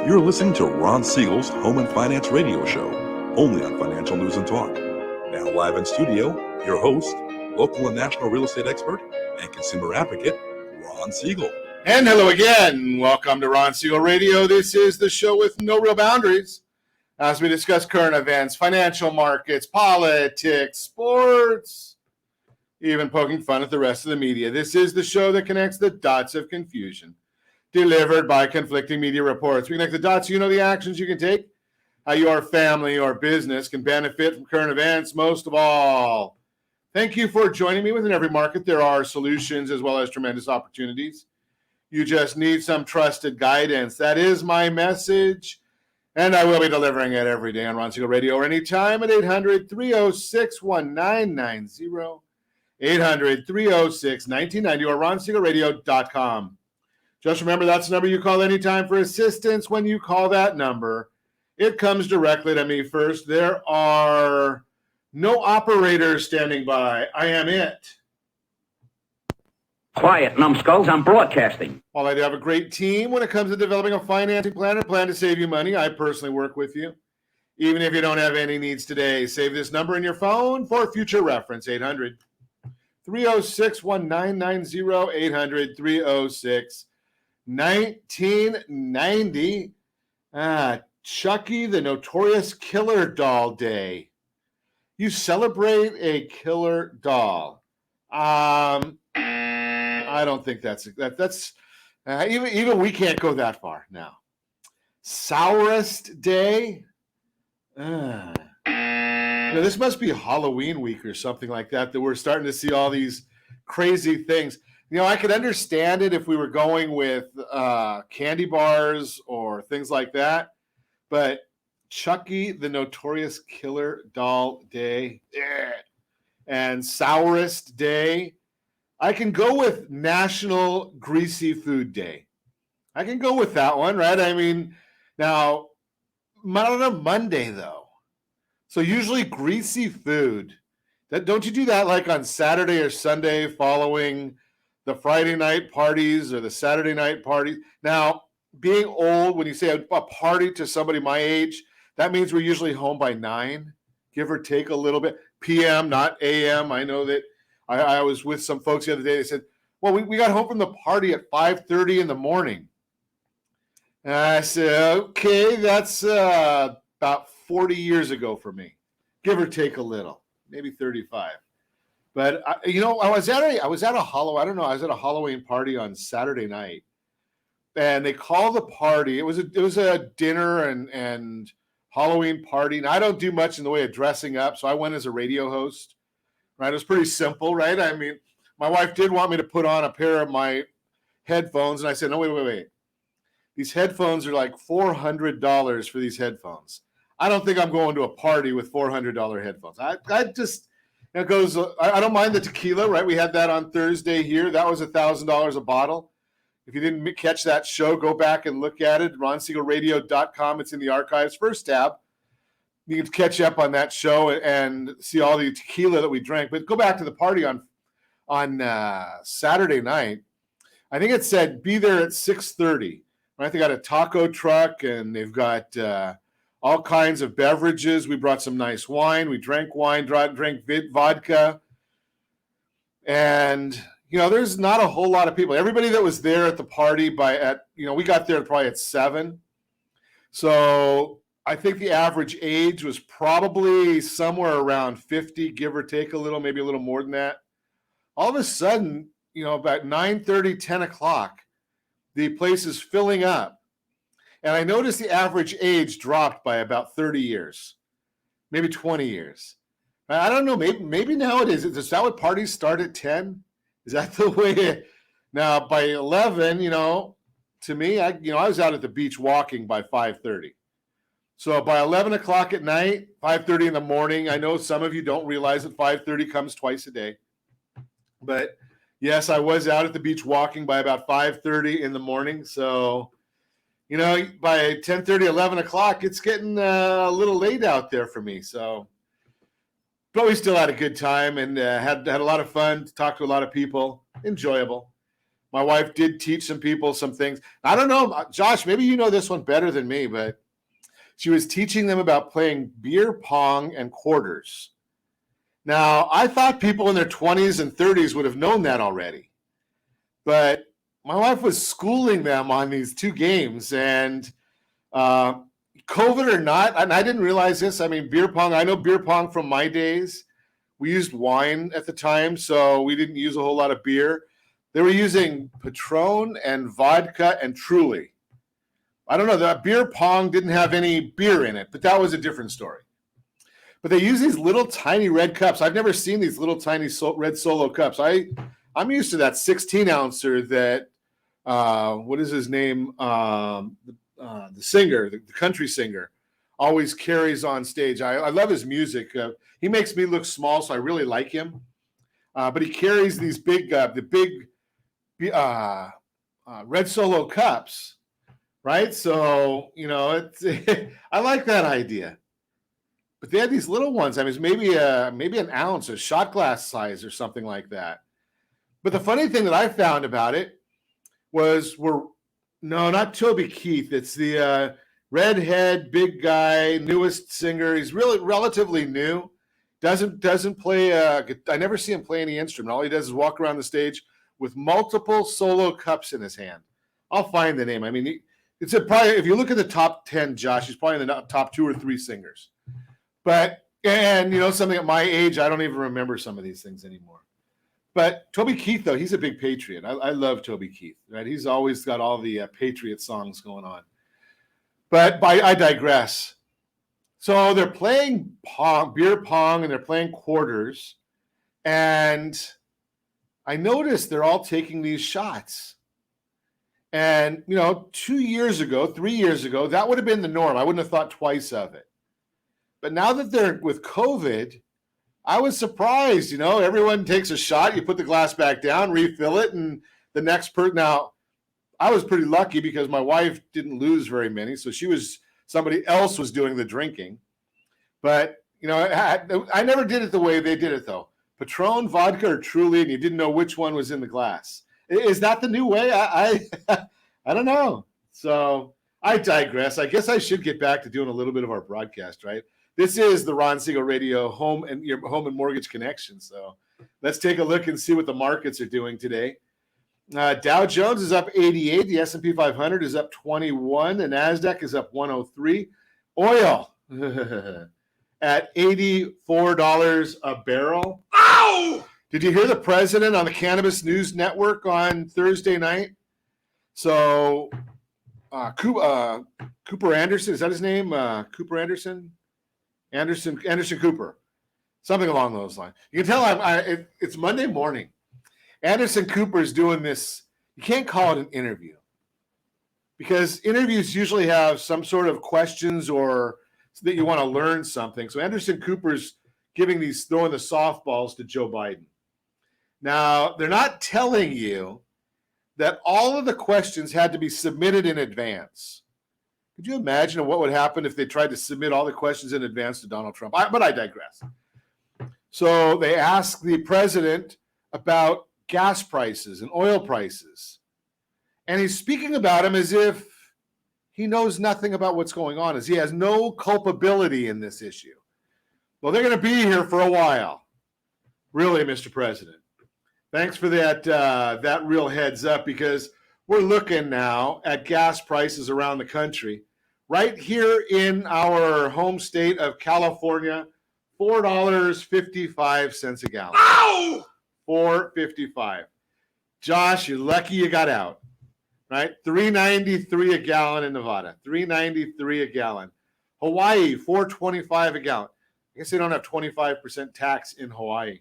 You're listening to Ron Siegel's Home and Finance Radio Show, only on Financial News and Talk. Now live in studio, your host, local and national real estate expert and consumer advocate, Ron Siegel. And hello again. Welcome to Ron Siegel Radio. This is the show with no real boundaries as we discuss current events, financial markets, politics, sports, even poking fun at the rest of the media. This is the show that connects the dots of confusion, delivered by conflicting media reports. We connect the dots so you know the actions you can take, how your family or business can benefit from current events. Most of all, thank you for joining me. Within every market, there are solutions as well as tremendous opportunities. You just need some trusted guidance. That is my message, and I will be delivering it every day on Ron Siegel Radio or anytime at 800-306-1990, 800-306-1990, or ronsiegelradio.com. Just remember, that's the number you call anytime for assistance. When you call that number, it comes directly to me first. There are no operators standing by. I am it. Quiet, numbskulls, I'm broadcasting. While I do have a great team when it comes to developing a financing plan or plan to save you money, I personally work with you. Even if you don't have any needs today, save this number in your phone for future reference, 800-306-1990, 800-306-1990. Chucky, the Notorious Killer Doll Day. You celebrate a killer doll. I don't think that's even we can't go that far now. Sourest Day. This must be Halloween week or something like that we're starting to see all these crazy things. I could understand it if we were going with candy bars or things like that, but Chucky, the Notorious Killer Doll Day, and Sourest Day. I can go with National Greasy Food Day. I can go with that one, right? I mean, now, not on a Monday, though. So usually greasy food. Don't you do that like on Saturday or Sunday following the Friday night parties or the Saturday night parties? Now, being old, when you say a party to somebody my age, that means we're usually home by 9, give or take a little bit. PM, not AM. I know that I was with some folks the other day. They said, well, we got home from the party at 5:30 in the morning. And I said, okay, that's about 40 years ago for me, give or take a little, maybe 35. But I was at a Halloween party on Saturday night, and they called the party. It was a dinner and Halloween party, and I don't do much in the way of dressing up, so I went as a radio host. Right, it was pretty simple, right? I mean, my wife did want me to put on a pair of my headphones, and I said, no, wait. These headphones are like $400 for these headphones. I don't think I'm going to a party with $400 headphones. I don't mind the tequila, right? We had that on Thursday here. That was $1,000 a bottle. If you didn't catch that show, go back and look at it. RonSiegelRadio.com. It's in the archives, first tab. You can catch up on that show and see all the tequila that we drank. But go back to the party on Saturday night. I think it said be there at 6:30. Right? They got a taco truck, and they've got all kinds of beverages. We brought some nice wine. We drank wine, drank vodka. And, there's not a whole lot of people. Everybody that was there at the party we got there probably at 7. So I think the average age was probably somewhere around 50, give or take a little, maybe a little more than that. All of a sudden, about 9:30, 10 o'clock, the place is filling up. And I noticed the average age dropped by about 30 years, maybe 20 years. I don't know, maybe nowadays, is that what parties start at 10? Is that the way? Now, by 11, to me, I was out at the beach walking by 5:30. So by 11 o'clock at night, 5:30 in the morning, I know some of you don't realize that 5:30 comes twice a day. But yes, I was out at the beach walking by about 5:30 in the morning. So, by 10:30, 11 o'clock, it's getting a little late out there for me. So, but we still had a good time and had a lot of fun, talked to a lot of people, enjoyable. My wife did teach some people some things. I don't know, Josh, maybe you know this one better than me, but she was teaching them about playing beer pong and quarters. Now, I thought people in their 20s and 30s would have known that already. But my wife was schooling them on these two games, and COVID or not, and I didn't realize this. I mean, beer pong, I know beer pong from my days. We used wine at the time, so we didn't use a whole lot of beer. They were using Patron and vodka and Truly. I don't know, the beer pong didn't have any beer in it, but that was a different story. But they use these little tiny red cups. I've never seen these little tiny red Solo cups. I'm used to that 16-ouncer that, what is his name? The singer, the country singer, always carries on stage. I love his music. He makes me look small, so I really like him. But he carries these big red Solo cups, right? So, it's I like that idea. But they had these little ones. I mean, maybe an ounce, a shot glass size or something like that. But the funny thing that I found about it was not Toby Keith. It's the redhead, big guy, newest singer. He's really relatively new. Doesn't play. I never see him play any instrument. All he does is walk around the stage with multiple Solo cups in his hand. I'll find the name. I mean, it's probably, if you look at the top 10, Josh, he's probably in the top 2 or 3 singers. But, something at my age, I don't even remember some of these things anymore. But Toby Keith, though, he's a big patriot. I love Toby Keith, right? He's always got all the patriot songs going on. But I digress. So they're playing beer pong, and they're playing quarters. And I noticed they're all taking these shots. And, 2 years ago, 3 years ago, that would have been the norm. I wouldn't have thought twice of it. But now that they're with COVID, I was surprised. Everyone takes a shot. You put the glass back down, refill it, and the next person. Now, I was pretty lucky because my wife didn't lose very many, so somebody else was doing the drinking. But I never did it the way they did it, though. Patron, vodka, or Truly, and you didn't know which one was in the glass. Is that the new way? I don't know. So I digress. I guess I should get back to doing a little bit of our broadcast, right? This is the Ron Siegel Radio your home and mortgage connection. So let's take a look and see what the markets are doing today. Dow Jones is up 88. The S&P 500 is up 21. The NASDAQ is up 103. Oil at $84 a barrel. Ow! Did you hear the president on the Cannabis News Network on Thursday night? So Cooper Anderson, is that his name? Cooper Anderson? Anderson Cooper, something along those lines. You can tell it's Monday morning. Anderson Cooper is doing this. You can't call it an interview because interviews usually have some sort of questions or that you want to learn something. So Anderson Cooper's throwing the softballs to Joe Biden. Now, they're not telling you that all of the questions had to be submitted in advance. Could you imagine what would happen if they tried to submit all the questions in advance to Donald Trump? But I digress. So they asked the president about gas prices and oil prices. And he's speaking about them as if he knows nothing about what's going on, as he has no culpability in this issue. Well, they're going to be here for a while. Really, Mr. President. Thanks for that real heads up, because we're looking now at gas prices around the country. Right here in our home state of California, $4.55 a gallon. Ow! $4.55. Josh, you're lucky you got out, right? $3.93 a gallon in Nevada. $3.93 a gallon. Hawaii, $4.25 a gallon. I guess they don't have 25% tax in Hawaii.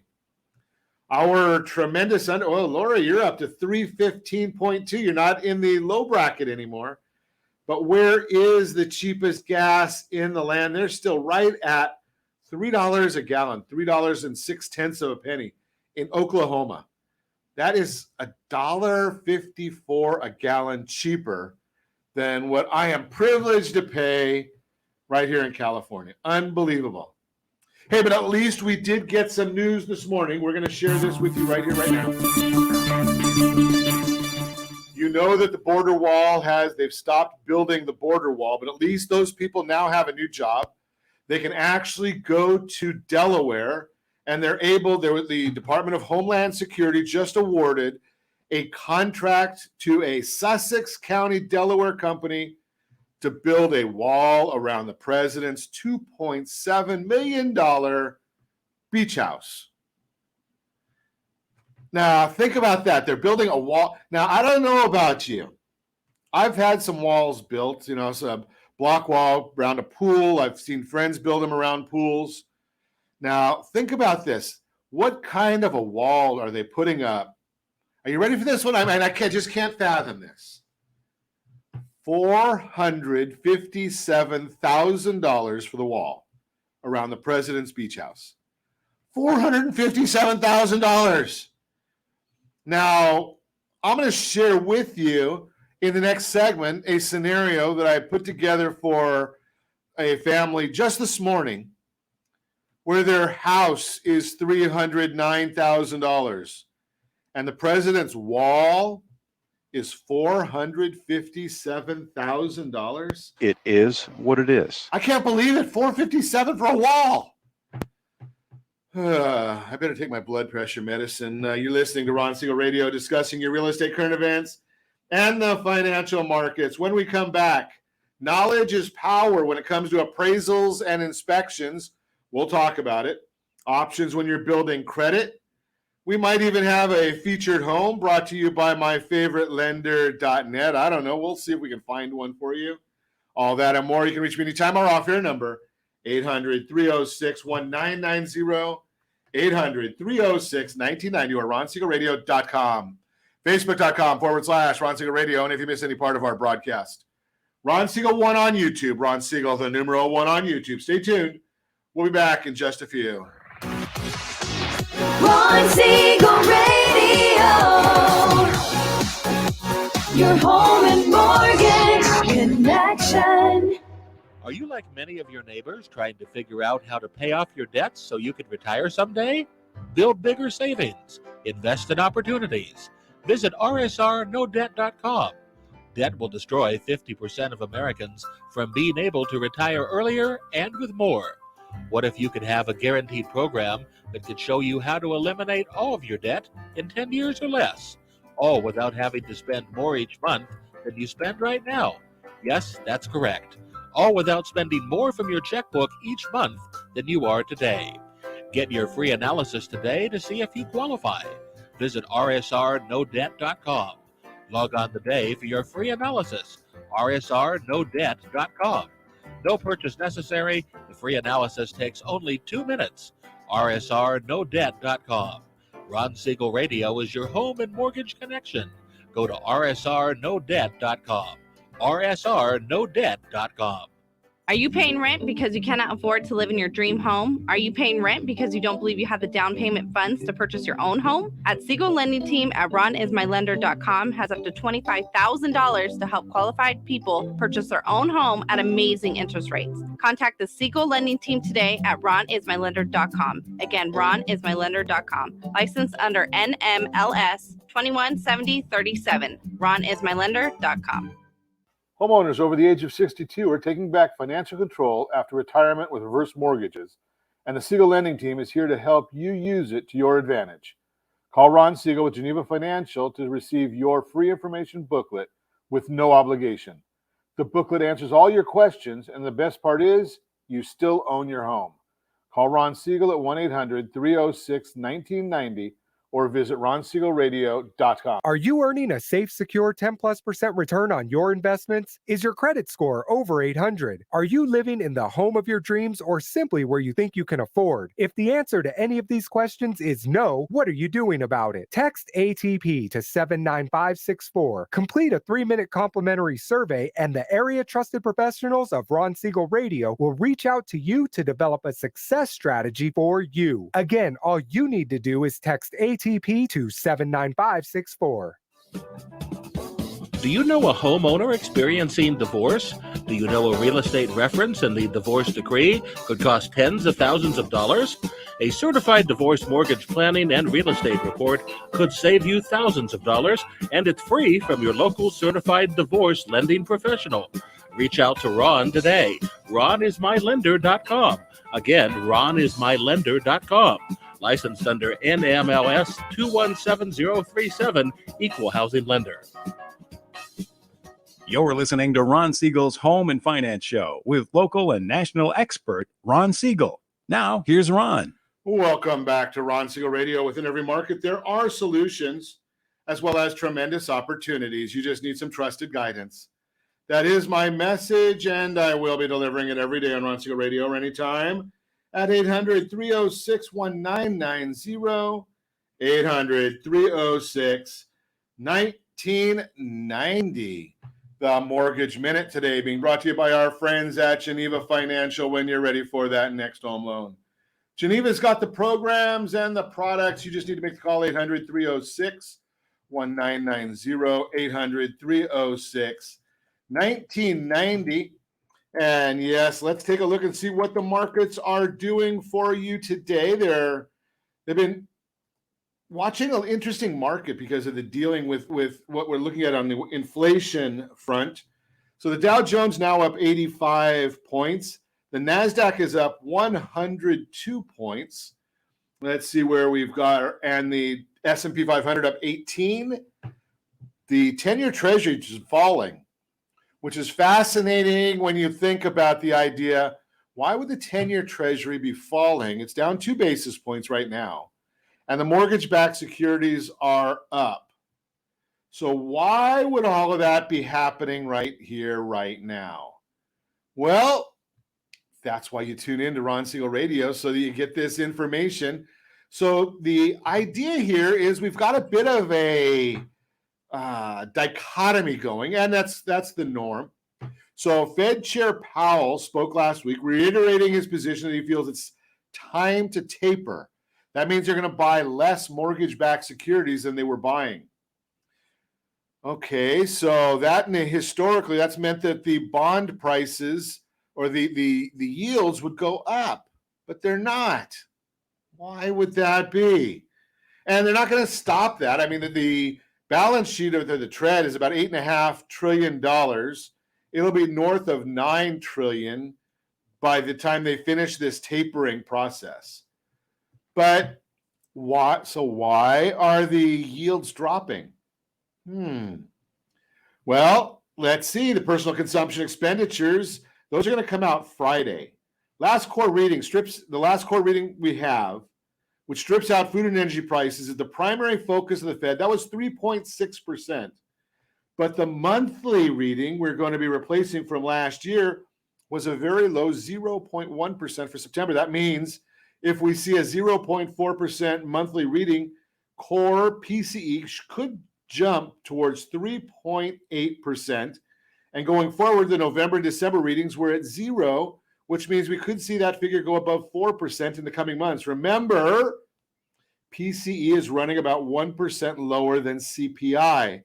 Our tremendous Laura, you're up to 315.2. You're not in the low bracket anymore. But where is the cheapest gas in the land? They're still right at $3 a gallon, $3.06 of a penny in Oklahoma. That is $1.54 a gallon cheaper than what I am privileged to pay right here in California. Unbelievable. Hey, but at least we did get some news this morning. We're going to share this with you right here, right now. You know that the border wall they've stopped building the border wall, but at least those people now have a new job. They can actually go to Delaware, and the Department of Homeland Security just awarded a contract to a Sussex County, Delaware company to build a wall around the president's $2.7 million beach house. Now, think about that. They're building a wall. Now, I don't know about you. I've had some walls built, some block wall around a pool. I've seen friends build them around pools. Now, think about this. What kind of a wall are they putting up? Are you ready for this one? I just can't fathom this. $457,000 for the wall around the president's beach house. $457,000. Now, I'm going to share with you in the next segment a scenario that I put together for a family just this morning where their house is $309,000 and the president's wall is $457,000. It is what it is. I can't believe it. $457,000 for a wall. I better take my blood pressure medicine. You're listening to Ron Siegel Radio, discussing your real estate current events and the financial markets. When we come back, knowledge is power when it comes to appraisals and inspections. We'll talk about it. Options when you're building credit. We might even have a featured home brought to you by myfavoritelender.net. I don't know. We'll see if we can find one for you. All that and more. You can reach me anytime. Our off-air number, 800-306-1990, 800-306-1990, or RonSiegelRadio.com, Facebook.com/Ron Siegel Radio. And if you miss any part of our broadcast, Ron Siegel 1 on YouTube, Ron Siegel, the numeral 1 on YouTube. Stay tuned. We'll be back in just a few. Ron Siegel Radio, your home and mortgage connection. Are you like many of your neighbors trying to figure out how to pay off your debts so you can retire someday? Build bigger savings. Invest in opportunities. Visit rsrnodebt.com. Debt will destroy 50% of Americans from being able to retire earlier and with more. What if you could have a guaranteed program that could show you how to eliminate all of your debt in 10 years or less, all without having to spend more each month than you spend right now? Yes, that's correct. All without spending more from your checkbook each month than you are today. Get your free analysis today to see if you qualify. Visit rsrnodebt.com. Log on today for your free analysis, rsrnodebt.com. No purchase necessary. The free analysis takes only 2 minutes. rsrnodebt.com. Ron Siegel Radio is your home and mortgage connection. Go to rsrnodebt.com. rsrnodebt.com. Are you paying rent because you cannot afford to live in your dream home? Are you paying rent because you don't believe you have the down payment funds to purchase your own home? At Siegel Lending Team at ronismylender.com has up to $25,000 to help qualified people purchase their own home at amazing interest rates. Contact the Siegel Lending Team today at ronismylender.com. Again, ronismylender.com. Licensed under NMLS 217037. ronismylender.com. Homeowners over the age of 62 are taking back financial control after retirement with reverse mortgages, and the Siegel Lending Team is here to help you use it to your advantage. Call Ron Siegel with Geneva Financial to receive your free information booklet with no obligation. The booklet answers all your questions, and the best part is you still own your home. Call Ron Siegel at 1-800-306-1990 or visit RonSiegelRadio.com. Are you earning a safe, secure 10+% return on your investments? Is your credit score over 800? Are you living in the home of your dreams or simply where you think you can afford? If the answer to any of these questions is no, what are you doing about it? Text ATP to 79564. Complete a 3-minute complimentary survey, and the area trusted professionals of Ron Siegel Radio will reach out to you to develop a success strategy for you. Again, all you need to do is text ATP to 79564. Do you know a homeowner experiencing divorce? Do you know a real estate reference and the divorce decree could cost tens of thousands of dollars? A certified divorce mortgage planning and real estate report could save you thousands of dollars, and it's free from your local certified divorce lending professional. Reach out to Ron today. RonIsMyLender.com. Again, RonIsMyLender.com. Licensed under NMLS 217037, Equal Housing Lender. You're listening to Ron Siegel's Home and Finance Show with local and national expert Ron Siegel. Now, here's Ron. Welcome back to Ron Siegel Radio. Within every market, there are solutions as well as tremendous opportunities. You just need some trusted guidance. That is my message, and I will be delivering it every day on Ron Siegel Radio or anytime at 800-306-1990, 800-306-1990. The Mortgage Minute today being brought to you by our friends at Geneva Financial when you're ready for that next home loan. Geneva's got the programs and the products. You just need to make the call, 800-306-1990, 800-306-1990. And yes, let's take a look and see what the markets are doing for you today. They've been watching an interesting market because of the dealing with what we're looking at on the inflation front. So the Dow Jones now up 85 points. The NASDAQ is up 102 points. Let's see where we've got, and the S&P 500 up 18. The 10-year Treasury is falling, which is fascinating when you think about the idea, why would the 10-year Treasury be falling? It's down 2 basis points right now, and the mortgage-backed securities are up. So why would all of that be happening right here, right now? Well, that's why you tune in to Ron Siegel Radio, so that you get this information. So the idea here is we've got a bit of a dichotomy going, and that's the norm. So Fed Chair Powell spoke last week, reiterating his position that he feels it's time to taper. That means they're going to buy less mortgage-backed securities than they were buying. Okay, so that historically, that's meant that the bond prices or the yields would go up, but they're not. Why would that be? And they're not going to stop that. I mean, the balance sheet of the Tread is about $8.5 trillion. It'll be north of $9 trillion by the time they finish this tapering process. But why? So why are the yields dropping? Well, let's see. The personal consumption expenditures, those are going to come out Friday. The last core reading we have, which strips out food and energy prices, is the primary focus of the Fed. That was 3.6%. But the monthly reading we're going to be replacing from last year was a very low 0.1% for September. That means if we see a 0.4% monthly reading, core PCE could jump towards 3.8%. And going forward, the November and December readings were at 0, which means we could see that figure go above 4% in the coming months. Remember, PCE is running about 1% lower than CPI,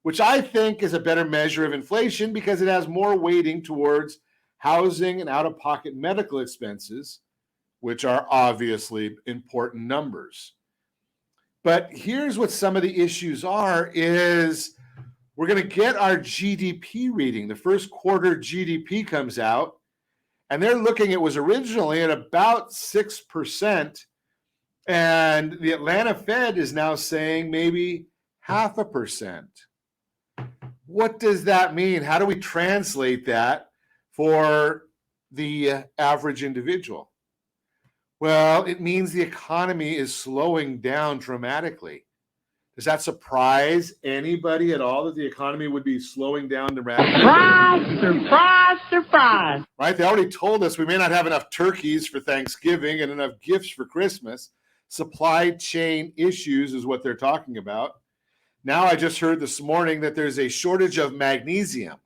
which I think is a better measure of inflation because it has more weighting towards housing and out-of-pocket medical expenses, which are obviously important numbers. But here's what some of the issues are is we're going to get our GDP reading. The first quarter GDP comes out, and they're looking, it was originally at about 6%, and the Atlanta Fed is now saying maybe 0.5%. What does that mean? How do we translate that for the average individual? Well, it means the economy is slowing down dramatically. Does that surprise anybody at all that the economy would be slowing down dramatically? Surprise, surprise, surprise. Right? They already told us we may not have enough turkeys for Thanksgiving and enough gifts for Christmas. Supply chain issues is what they're talking about. Now I just heard this morning that there's a shortage of magnesium.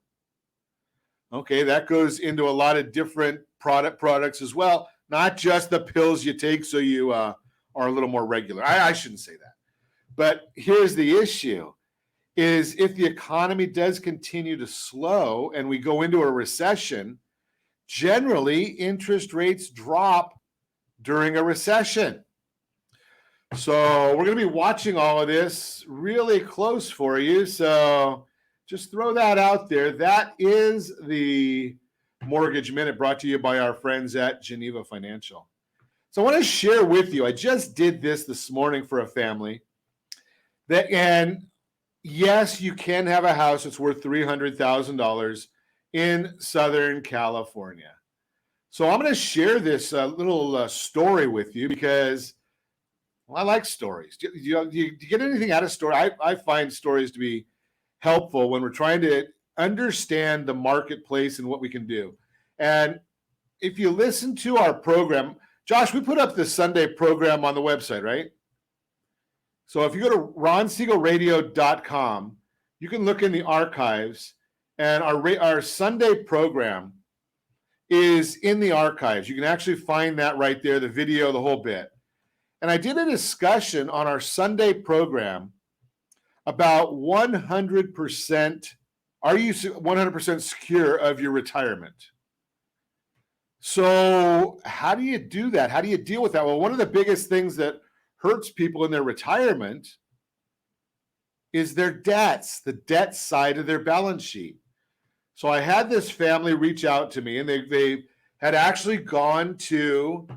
Okay, that goes into a lot of different products as well, not just the pills you take so you are a little more regular. I shouldn't say that. But here's the issue, is if the economy does continue to slow and we go into a recession, generally interest rates drop during a recession. So we're going to be watching all of this really close for you. So just throw that out there. That is the Mortgage Minute brought to you by our friends at Geneva Financial. So I want to share with you, I just did this morning for a family that, and yes, you can have a house that's worth $300,000 in Southern California. So I'm going to share this little story with you because I like stories. Do you get anything out of story? I find stories to be helpful when we're trying to understand the marketplace and what we can do. And if you listen to our program, Josh, we put up the Sunday program on the website, right? So if you go to ronsiegelradio.com, you can look in the archives, and our Sunday program is in the archives. You can actually find that right there, the video, the whole bit. And I did a discussion on our Sunday program about 100%, are you 100% secure of your retirement? So how do you do that? How do you deal with that? Well, one of the biggest things that hurts people in their retirement is their debts, the debt side of their balance sheet. So I had this family reach out to me, and they had actually gone to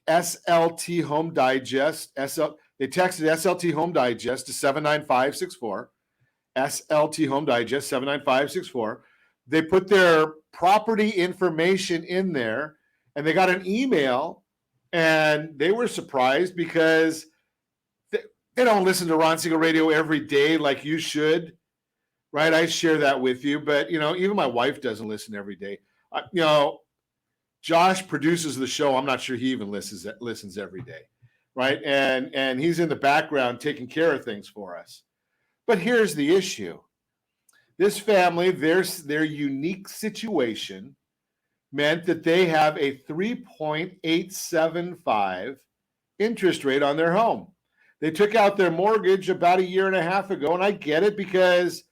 SLT Home Digest. They texted SLT Home Digest to 79564. SLT Home Digest 79564. They put their property information in there, and they got an email, and they were surprised because they don't listen to Ron Siegel Radio every day like you should, right? I share that with you, but even my wife doesn't listen every day. Josh produces the show. I'm not sure he even listens every day, right? And he's in the background taking care of things for us. But here's the issue. This family, their unique situation meant that they have a 3.875 interest rate on their home. They took out their mortgage about a year and a half ago, and I get it because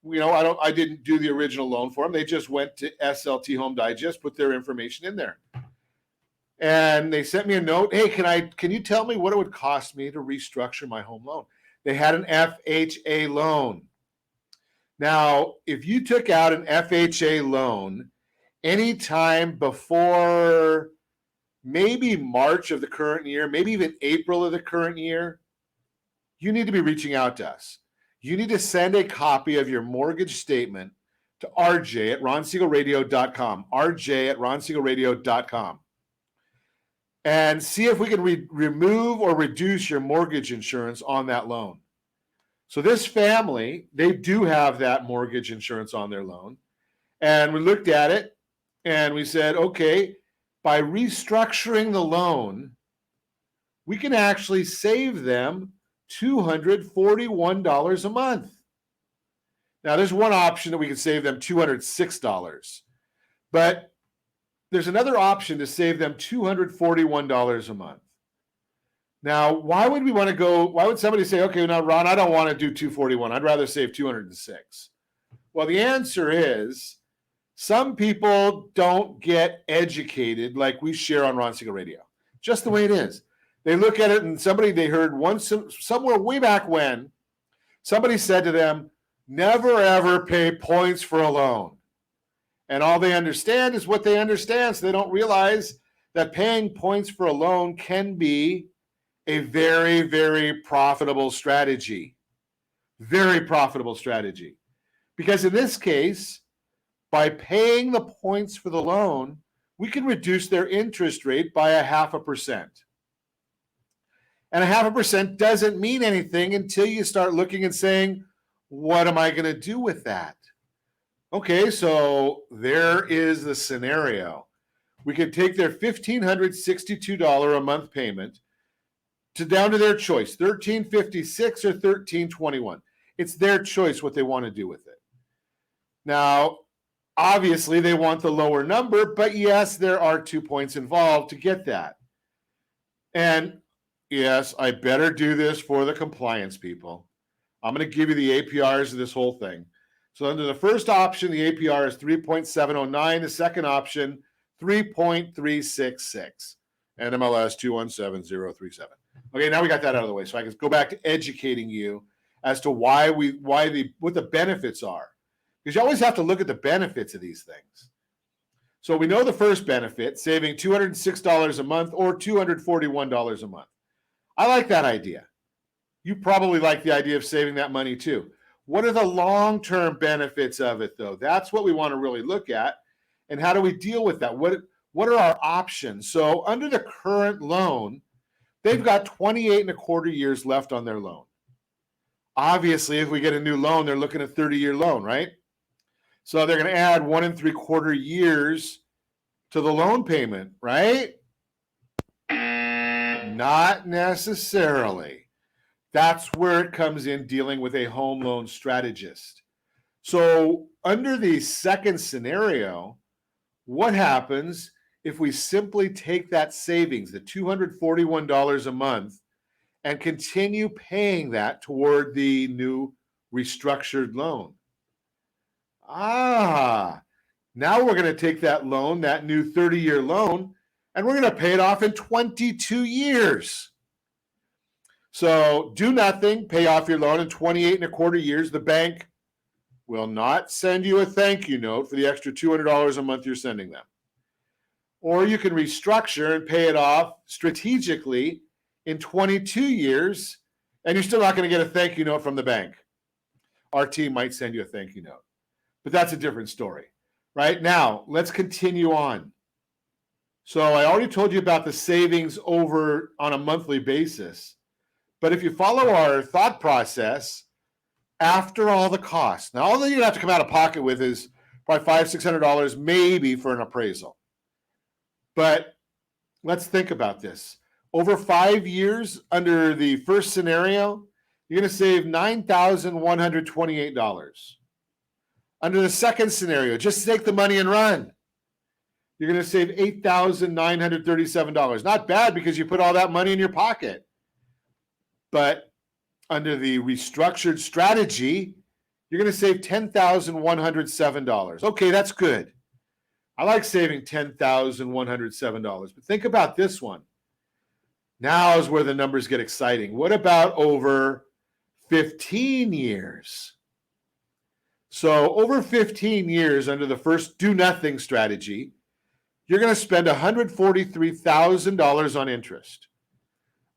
I didn't do the original loan for them. They just went to SLT Home Digest, put their information in there. And they sent me a note. Hey, can you tell me what it would cost me to restructure my home loan? They had an FHA loan. Now, if you took out an FHA loan anytime before maybe March of the current year, maybe even April of the current year, you need to be reaching out to us. You need to send a copy of your mortgage statement to RJ at ronsiegelradio.com, RJ at ronsiegelradio.com, and see if we can remove or reduce your mortgage insurance on that loan. So this family, they do have that mortgage insurance on their loan. And we looked at it and we said, okay, by restructuring the loan, we can actually save them $241 a month. Now, there's one option that we can save them $206, but there's another option to save them $241 a month. Now, why would somebody say, okay, now, Ron, I don't want to do $241. I'd rather save $206. Well, the answer is some people don't get educated like we share on Ron Siegel Radio. Just the way it is. They look at it, and they heard once somewhere way back when, somebody said to them, never ever pay points for a loan. And all they understand is what they understand. So they don't realize that paying points for a loan can be a very, very profitable strategy. Very profitable strategy. Because in this case, by paying the points for the loan, we can reduce their interest rate by 0.5%. And 0.5% doesn't mean anything until you start looking and saying, what am I going to do with that? Okay, so there is the scenario. We could take their $1,562 a month payment down to their choice, $1,356 or $1,321. It's their choice what they want to do with it. Now, obviously, they want the lower number, but yes, there are 2 points involved to get that. And yes, I better do this for the compliance people. I'm going to give you the APRs of this whole thing. So under the first option, the APR is 3.709. The second option, 3.366. NMLS 217037. Okay, now we got that out of the way, so I can go back to educating you as to what the benefits are, because you always have to look at the benefits of these things. So we know the first benefit, saving $206 a month or $241 a month. I like that idea. You probably like the idea of saving that money too. What are the long-term benefits of it, though? That's what we want to really look at. And how do we deal with that? What are our options? So under the current loan, they've got 28 and a quarter years left on their loan. Obviously, if we get a new loan, they're looking at a 30-year loan, right? So they're going to add 1 3/4 years to the loan payment, right? Not necessarily. That's where it comes in dealing with a home loan strategist. So under the second scenario, what happens if we simply take that savings, the $241 a month, and continue paying that toward the new restructured loan? Now we're going to take that loan, that new 30-year loan, and we're going to pay it off in 22 years. So do nothing, pay off your loan in 28 and a quarter years. The bank will not send you a thank you note for the extra $200 a month you're sending them. Or you can restructure and pay it off strategically in 22 years, and you're still not going to get a thank you note from the bank. Our team might send you a thank you note, but that's a different story. Right now, let's continue on. So I already told you about the savings over on a monthly basis, but if you follow our thought process, after all the costs, now all that you're going to have to come out of pocket with is probably $500, $600 maybe for an appraisal. But let's think about this. Over 5 years, under the first scenario, you're going to save $9,128. Under the second scenario, just take the money and run, you're going to save $8,937. Not bad because you put all that money in your pocket. But under the restructured strategy, you're going to save $10,107. Okay, that's good. I like saving $10,107. But think about this one. Now is where the numbers get exciting. What about over 15 years? So over 15 years under the first do-nothing strategy, you're going to spend $143,000 on interest.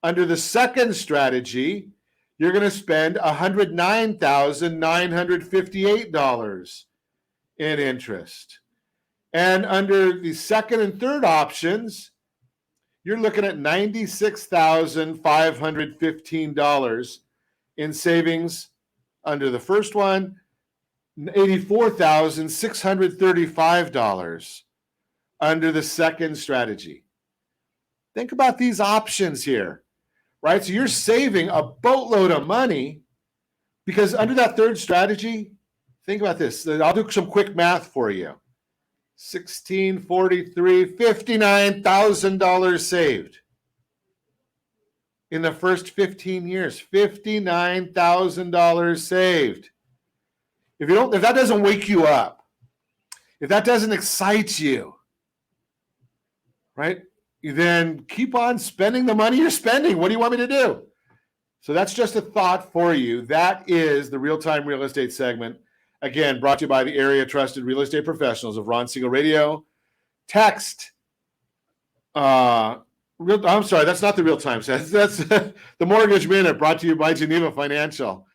Under the second strategy, you're going to spend $109,958 in interest. And under the second and third options, you're looking at $96,515 in savings under the first one, $84,635 under the second strategy. Think about these options here, right? So you're saving a boatload of money because under that third strategy, think about this. I'll do some quick math for you. 1643, $59,000 saved in the first 15 years. $59,000 saved. If that doesn't wake you up, if that doesn't excite you, right, you then keep on spending the money you're spending. What do you want me to do? So that's just a thought for you. That is the Real-Time Real Estate segment. Again, brought to you by the area trusted real estate professionals of Ron Siegel Radio. Text. I'm sorry, that's not the Real Time. That's the Mortgage Minute, brought to you by Geneva Financial.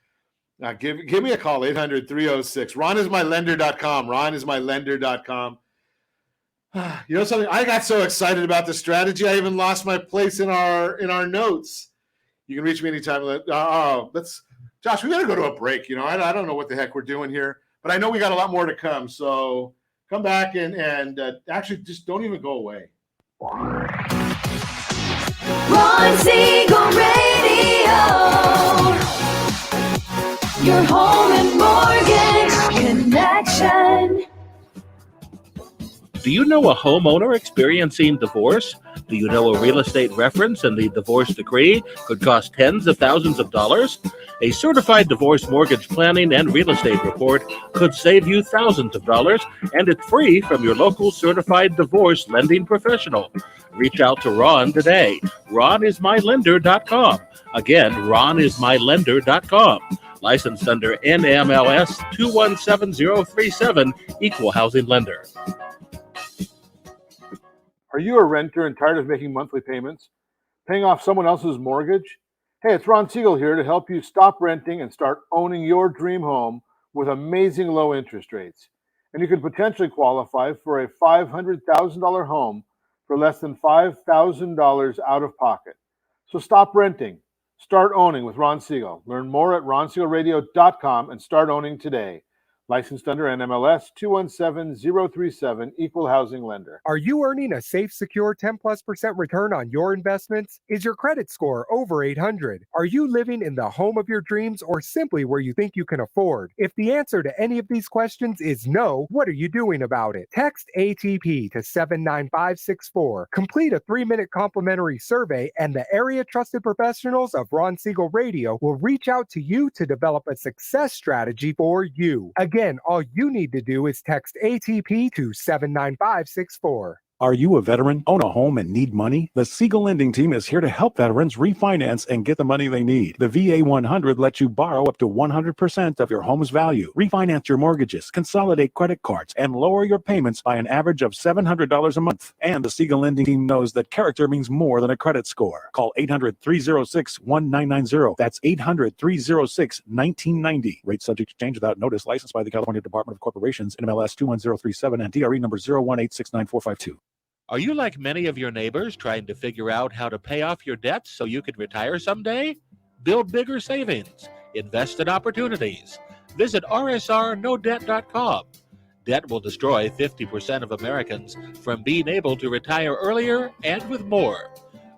Give me a call, 800-306. RonIsMyLender.com. RonIsMyLender.com. You know something? I got so excited about the strategy, I even lost my place in our notes. You can reach me anytime. Josh, we got to go to a break. You know, I don't know what the heck we're doing here, but I know we got a lot more to come. So come back and actually just don't even go away. Ron Siegel Radio, your home and mortgage connection. Do you know a homeowner experiencing divorce? Do you know a real estate reference and the divorce decree could cost tens of thousands of dollars? A certified divorce mortgage planning and real estate report could save you thousands of dollars, and it's free from your local certified divorce lending professional. Reach out to Ron today. RonIsMyLender.com. Again, RonIsMyLender.com. Licensed under NMLS 217037, Equal Housing Lender. Are you a renter and tired of making monthly payments, paying off someone else's mortgage? Hey, it's Ron Siegel here to help you stop renting and start owning your dream home with amazing low interest rates. And you could potentially qualify for a $500,000 home for less than $5,000 out of pocket. So stop renting, start owning with Ron Siegel. Learn more at ronsiegelradio.com and start owning today. Licensed under NMLS 217037, Equal Housing Lender. Are you earning a safe, secure 10+% return on your investments? Is your credit score over 800? Are you living in the home of your dreams or simply where you think you can afford? If the answer to any of these questions is no, what are you doing about it? Text ATP to 79564. Complete a 3-minute complimentary survey, and the area trusted professionals of Ron Siegel Radio will reach out to you to develop a success strategy for you. Again, all you need to do is text ATP to 79564. Are you a veteran, own a home, and need money? The Siegel Lending Team is here to help veterans refinance and get the money they need. The VA 100 lets you borrow up to 100% of your home's value, refinance your mortgages, consolidate credit cards, and lower your payments by an average of $700 a month. And the Siegel Lending Team knows that character means more than a credit score. Call 800-306-1990. That's 800-306-1990. Rate subject to change without notice. Licensed by the California Department of Corporations, NMLS 21037, and DRE number 018694452. Are you like many of your neighbors trying to figure out how to pay off your debts so you can retire someday? Build bigger savings. Invest in opportunities. Visit rsrnodebt.com. Debt will destroy 50% of Americans from being able to retire earlier and with more.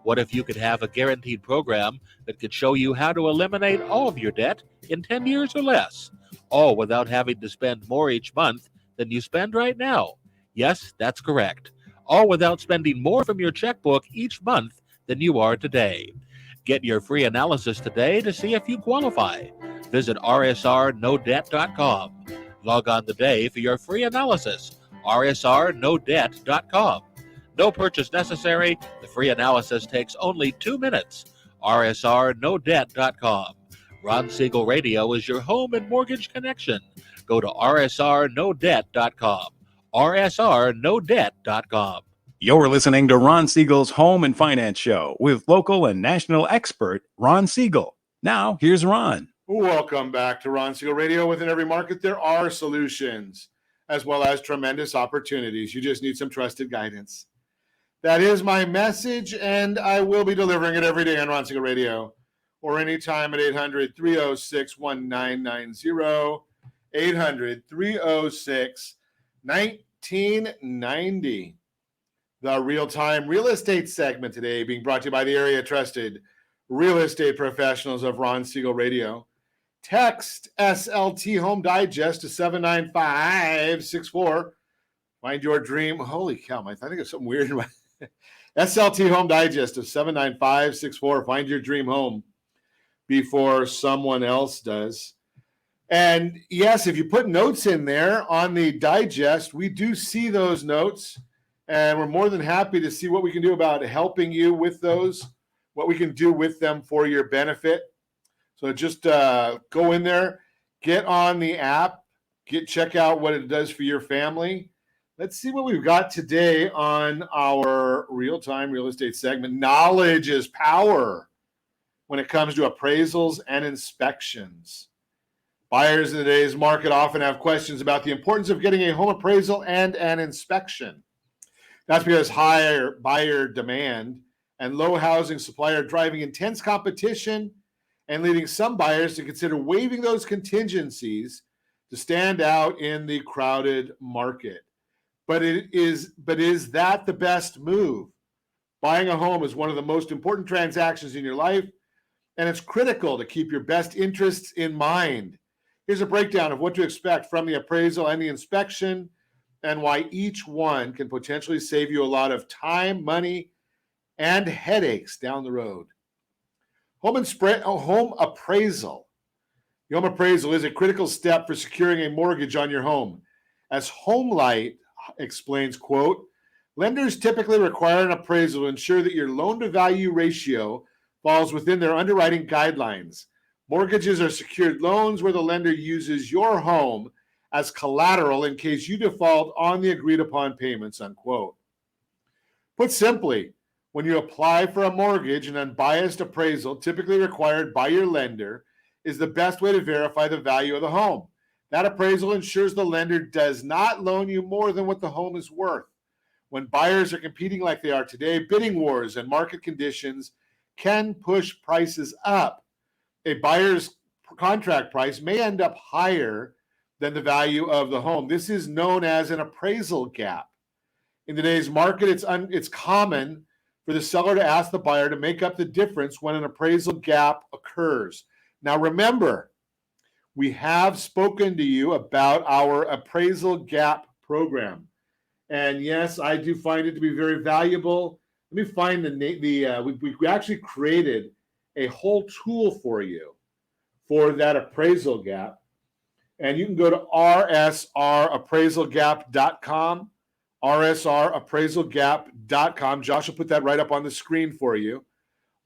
What if you could have a guaranteed program that could show you how to eliminate all of your debt in 10 years or less, all without having to spend more each month than you spend right now? Yes, that's correct. All without spending more from your checkbook each month than you are today. Get your free analysis today to see if you qualify. Visit rsrnodebt.com. Log on today for your free analysis. rsrnodebt.com. No purchase necessary. The free analysis takes only 2 minutes. rsrnodebt.com. Ron Siegel Radio is your home and mortgage connection. Go to rsrnodebt.com. rsrnodebt.com. You're listening to Ron Siegel's Home and Finance Show with local and national expert Ron Siegel. Now, here's Ron. Welcome back to Ron Siegel Radio. Within every market, there are solutions as well as tremendous opportunities. You just need some trusted guidance. That is my message, and I will be delivering it every day on Ron Siegel Radio or anytime at 800-306-1990, 800-306-1990. The real-time real estate segment today being brought to you by the area trusted real estate professionals of Ron Siegel Radio. Text SLT Home Digest to 79564. Find your dream. Holy cow, I think it's something weird. SLT Home Digest to 79564. Find your dream home before someone else does. And yes, if you put notes in there on the digest, we do see those notes. And we're more than happy to see what we can do about helping you with those, what we can do with them for your benefit. So just go in there, get on the app, check out what it does for your family. Let's see what we've got today on our real-time real estate segment. Knowledge is power when it comes to appraisals and inspections. Buyers in today's market often have questions about the importance of getting a home appraisal and an inspection. That's because higher buyer demand and low housing supply are driving intense competition and leading some buyers to consider waiving those contingencies to stand out in the crowded market. But is that the best move? Buying a home is one of the most important transactions in your life, and it's critical to keep your best interests in mind. Here's a breakdown of what to expect from the appraisal and the inspection, and why each one can potentially save you a lot of time, money, and headaches down the road. Home appraisal. The home appraisal is a critical step for securing a mortgage on your home. As HomeLight explains, quote, lenders typically require an appraisal to ensure that your loan-to-value ratio falls within their underwriting guidelines. Mortgages are secured loans where the lender uses your home as collateral in case you default on the agreed-upon payments, unquote. Put simply, when you apply for a mortgage, an unbiased appraisal, typically required by your lender, is the best way to verify the value of the home. That appraisal ensures the lender does not loan you more than what the home is worth. When buyers are competing like they are today, bidding wars and market conditions can push prices up. A buyer's contract price may end up higher than the value of the home. This is known as an appraisal gap. In today's market, it's common for the seller to ask the buyer to make up the difference when an appraisal gap occurs. Now remember, we have spoken to you about our appraisal gap program. And yes, I do find it to be very valuable. Let me find we actually created a whole tool for you for that appraisal gap. And you can go to rsrappraisalgap.com, rsrappraisalgap.com. Josh will put that right up on the screen for you,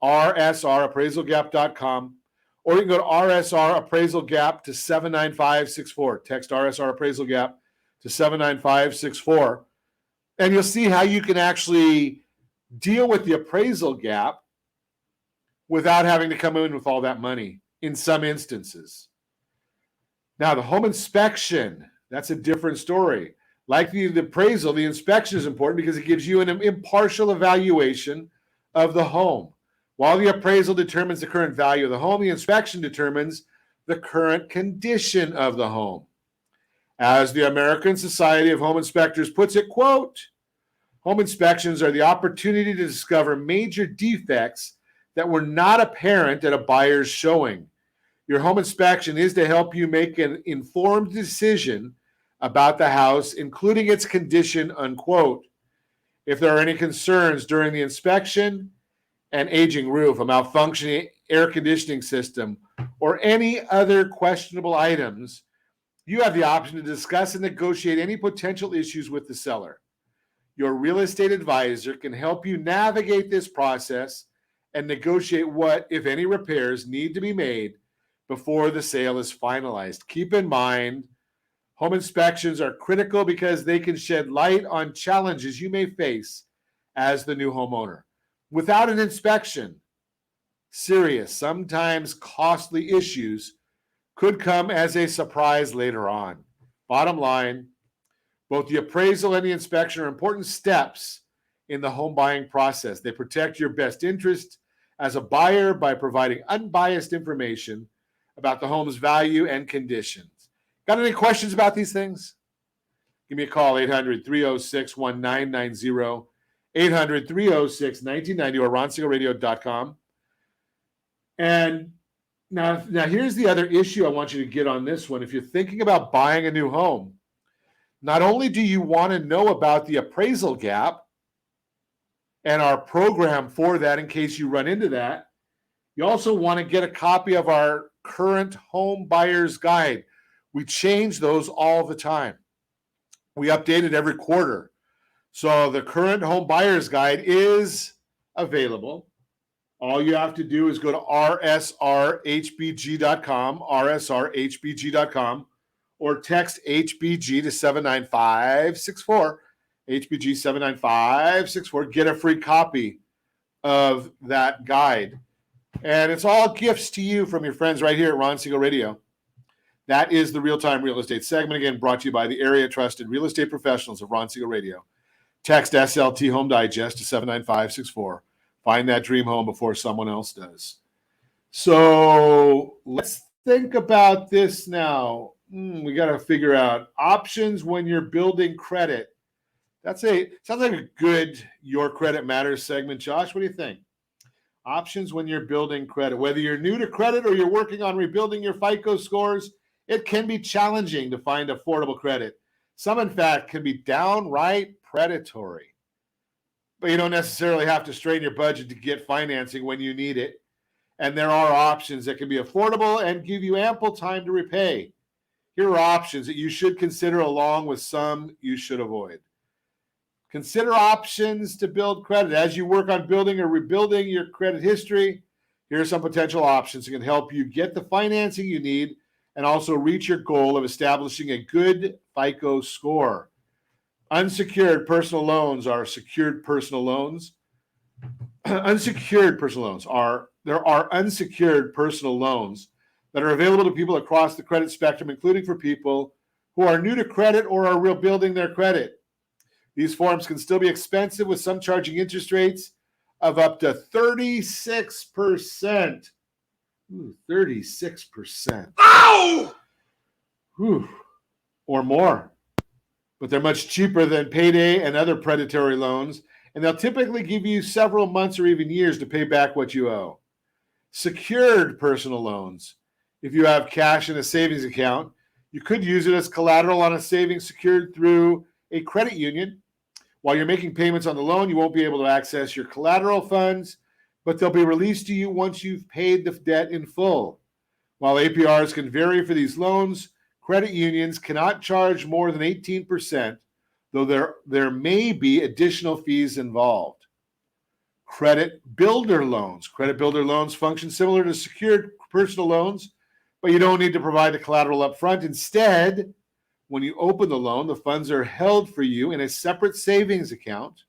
rsrappraisalgap.com. Or you can go to RSR Appraisal Gap to 79564. Text RSR Appraisal Gap to 79564. And you'll see how you can actually deal with the appraisal gap without having to come in with all that money in some instances. Now, the home inspection, that's a different story. Like the appraisal, the inspection is important because it gives you an impartial evaluation of the home. While the appraisal determines the current value of the home, the inspection determines the current condition of the home. As the American Society of Home Inspectors puts it, quote, home inspections are the opportunity to discover major defects that were not apparent at a buyer's showing. Your home inspection is to help you make an informed decision about the house, including its condition, unquote. If there are any concerns during the inspection, an aging roof, a malfunctioning air conditioning system, or any other questionable items, you have the option to discuss and negotiate any potential issues with the seller. Your real estate advisor can help you navigate this process and negotiate what, if any, repairs need to be made before the sale is finalized. Keep in mind, home inspections are critical because they can shed light on challenges you may face as the new homeowner. Without an inspection, serious, sometimes costly issues could come as a surprise later on. Bottom line, both the appraisal and the inspection are important steps in the home buying process. They protect your best interest as a buyer by providing unbiased information about the home's value and conditions. Got any questions about these things? Give me a call, 800-306-1990. 800-306-1990 or ronsiegelradio.com. And now here's the other issue I want you to get on this one. If you're thinking about buying a new home, not only do you want to know about the appraisal gap and our program for that in case you run into that, you also want to get a copy of our current home buyer's guide. We change those all the time. We update it every quarter. So the current home buyer's guide is available. All you have to do is go to rsrhbg.com, rsrhbg.com, or text HBG to 79564, HBG 79564. Get a free copy of that guide. And it's all gifts to you from your friends right here at Ron Siegel Radio. That is the Real-Time Real Estate segment, again, brought to you by the area trusted real estate professionals of Ron Siegel Radio. Text SLT Home Digest to 79564. Find that dream home before someone else does. So let's think about this now. We got to figure out options when you're building credit. Sounds like a good Your Credit Matters segment. Josh, what do you think? Options when you're building credit. Whether you're new to credit or you're working on rebuilding your FICO scores, it can be challenging to find affordable credit. Some, in fact, can be downright predatory. but you don't necessarily have to strain your budget to get financing when you need it. And there are options that can be affordable and give you ample time to repay. Here are options that you should consider, along with some you should avoid. Consider options to build credit. As you work on building or rebuilding your credit history, here are some potential options that can help you get the financing you need and also reach your goal of establishing a good FICO score. Unsecured personal loans are secured personal loans. Unsecured personal loans there are unsecured personal loans that are available to people across the credit spectrum, including for people who are new to credit or are rebuilding their credit. These forms can still be expensive, with some charging interest rates of up to 36%. Ooh, 36%. Ow! Whew. Or more. But they're much cheaper than payday and other predatory loans, and they'll typically give you several months or even years to pay back what you owe. Secured personal loans. If you have cash in a savings account, you could use it as collateral on a savings secured through a credit union. While you're making payments on the loan, you won't be able to access your collateral funds, but they'll be released to you once you've paid the debt in full. While APRs can vary for these loans, credit unions cannot charge more than 18%, though there may be additional fees involved. Credit builder loans. Credit builder loans function similar to secured personal loans, but you don't need to provide the collateral up front. Instead, when you open the loan, the funds are held for you in a separate savings account.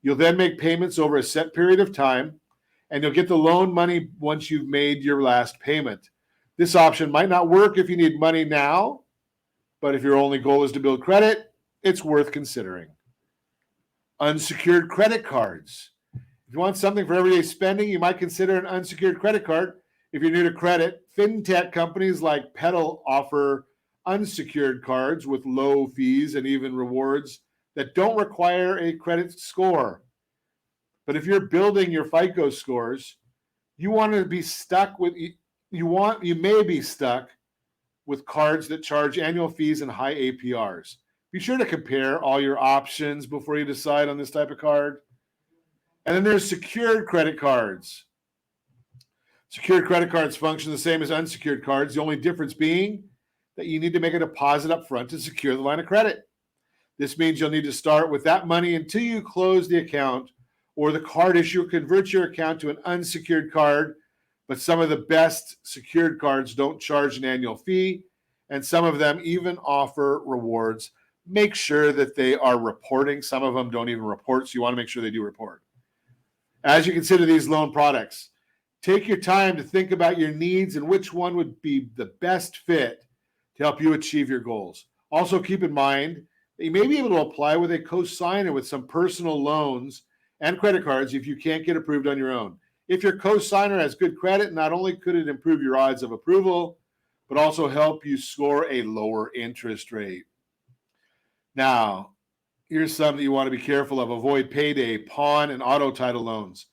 You'll then make payments over a set period of time, and you'll get the loan money once you've made your last payment. This option might not work if you need money now, but if your only goal is to build credit, it's worth considering. Unsecured credit cards. If you want something for everyday spending, you might consider an unsecured credit card. If you're new to credit, fintech companies like Petal offer unsecured cards with low fees and even rewards that don't require a credit score. But if you're building your FICO scores, you want to be stuck with you may be stuck with cards that charge annual fees and high APRs. Be sure to compare all your options before you decide on this type of card. And then there's secured credit cards. Secured credit cards function the same as unsecured cards, the only difference being that you need to make a deposit up front to secure the line of credit. This means you'll need to start with that money until you close the account, or the card issuer converts your account to an unsecured card. But some of the best secured cards don't charge an annual fee, and some of them even offer rewards. Make sure that they are reporting. Some of them don't even report, so you want to make sure they do report. As you consider these loan products, take your time to think about your needs and which one would be the best fit to help you achieve your goals. Also, keep in mind that you may be able to apply with a co-signer with some personal loans and credit cards if you can't get approved on your own. If your co-signer has good credit, not only could it improve your odds of approval, but also help you score a lower interest rate. Now, here's some that you want to be careful of. Avoid payday, pawn, and auto title loans.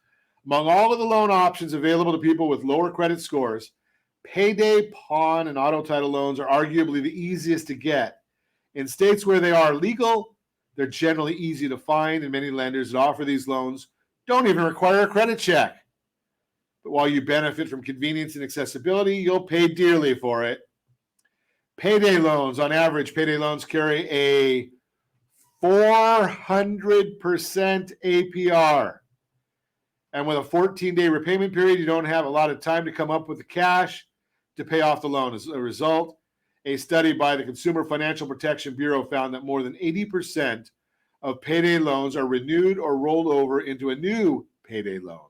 Among all of the loan options available to people with lower credit scores, payday, pawn, and auto title loans are arguably the easiest to get. In states where they are legal, they're generally easy to find, and many lenders that offer these loans don't even require a credit check. But while you benefit from convenience and accessibility, you'll pay dearly for it. Payday loans, on average, payday loans carry a 400% APR. And with a 14-day repayment period, you don't have a lot of time to come up with the cash to pay off the loan. As a result, a study by the Consumer Financial Protection Bureau found that more than 80% of payday loans are renewed or rolled over into a new payday loan.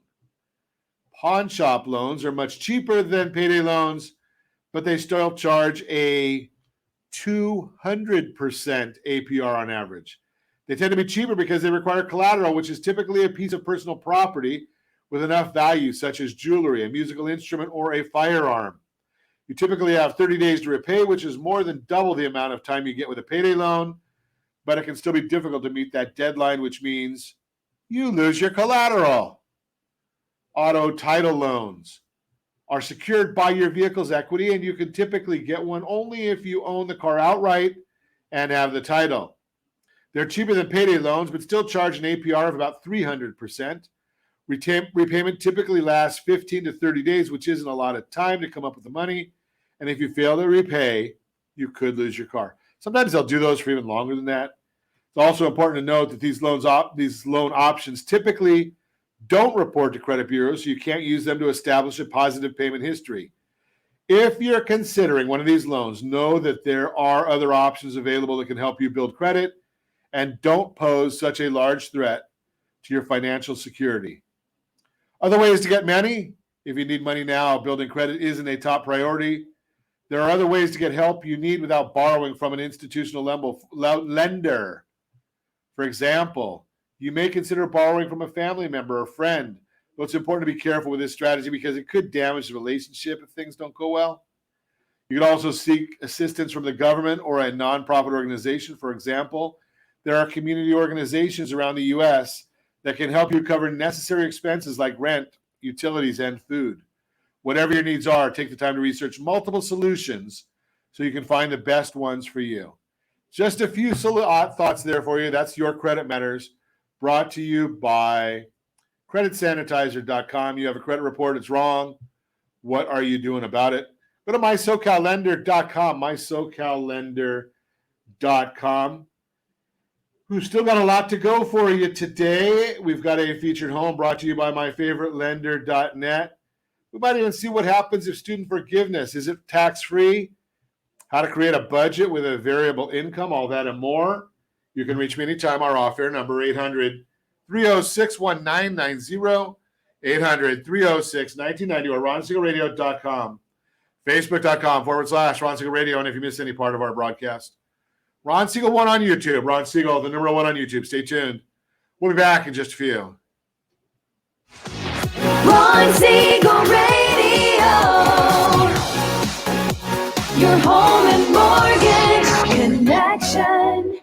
Pawn shop loans are much cheaper than payday loans, but they still charge a 200% APR on average. They tend to be cheaper because they require collateral, which is typically a piece of personal property with enough value, such as jewelry, a musical instrument, or a firearm. You typically have 30 days to repay, which is more than double the amount of time you get with a payday loan, but it can still be difficult to meet that deadline, which means you lose your collateral. Auto title loans are secured by your vehicle's equity, and you can typically get one only if you own the car outright and have the title. They're cheaper than payday loans, but still charge an APR of about 300%. Repayment typically lasts 15 to 30 days, which isn't a lot of time to come up with the money. And if you fail to repay, you could lose your car. Sometimes they'll do those for even longer than that. It's also important to note that these loan options typically don't report to credit bureaus, so you can't use them to establish a positive payment history. If you're considering one of these loans, know that there are other options available that can help you build credit and don't pose such a large threat to your financial security. Other ways to get money. If you need money now, building credit isn't a top priority. There are other ways to get help you need without borrowing from an institutional lender. For example, you may consider borrowing from a family member or friend. But it's important to be careful with this strategy because it could damage the relationship if things don't go well. You can also seek assistance from the government or a nonprofit organization. For example, there are community organizations around the U.S. that can help you cover necessary expenses like rent, utilities, and food. Whatever your needs are, take the time to research multiple solutions so you can find the best ones for you. Just a few thoughts there for you. That's Your Credit Matters, brought to you by creditsanitizer.com. You have a credit report, it's wrong. What are you doing about it? Go to mysocallender.com, mysocallender.com. We've still got a lot to go for you today. We've got a featured home brought to you by myfavoritelender.net. We might even see what happens if student forgiveness. Is it tax-free? How to create a budget with a variable income, all that and more. You can reach me anytime. Our off-air number, 800-306-1990, 800-306-1990, or RonSiegelRadio.com, Facebook.com/Ron Siegel Radio, and if you miss any part of our broadcast, Ron Siegel 1 on YouTube. Ron Siegel, the number 1 on YouTube. Stay tuned. We'll be back in just a few. Ron Siegel Radio. Your home and mortgage connection.